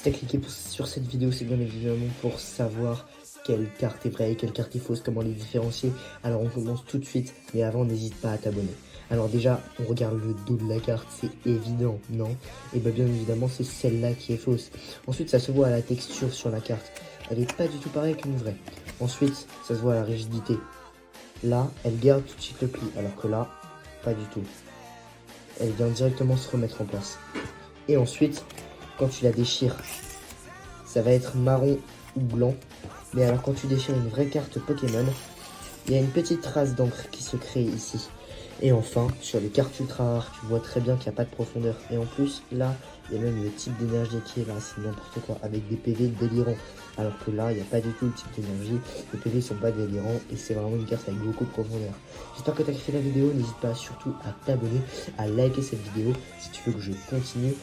t'as cliqué sur cette vidéo, c'est bien évidemment pour savoir quelle carte est vraie et quelle carte est fausse, comment les différencier. Alors on commence tout de suite, mais avant n'hésite pas à t'abonner. Alors déjà, on regarde le dos de la carte, c'est évident, non? Et bien évidemment, c'est celle-là qui est fausse. Ensuite, ça se voit à la texture sur la carte. Elle est pas du tout pareille qu'une vraie. Ensuite, ça se voit à la rigidité. Là, elle garde tout de suite le pli, alors que là, pas du tout. Elle vient directement se remettre en place. Et ensuite, quand tu la déchires, ça va être marron ou blanc. Mais alors quand tu déchires une vraie carte Pokémon, il y a une petite trace d'encre qui se crée ici. Et enfin, sur les cartes ultra rares, tu vois très bien qu'il n'y a pas de profondeur. Et en plus, là, il y a même le type d'énergie qui est là, c'est n'importe quoi, avec des PV délirants. Alors que là, il n'y a pas du tout le type d'énergie, les PV sont pas délirants, et c'est vraiment une carte avec beaucoup de profondeur. J'espère que tu as kiffé la vidéo, n'hésite pas surtout à t'abonner, à liker cette vidéo, si tu veux que je continue.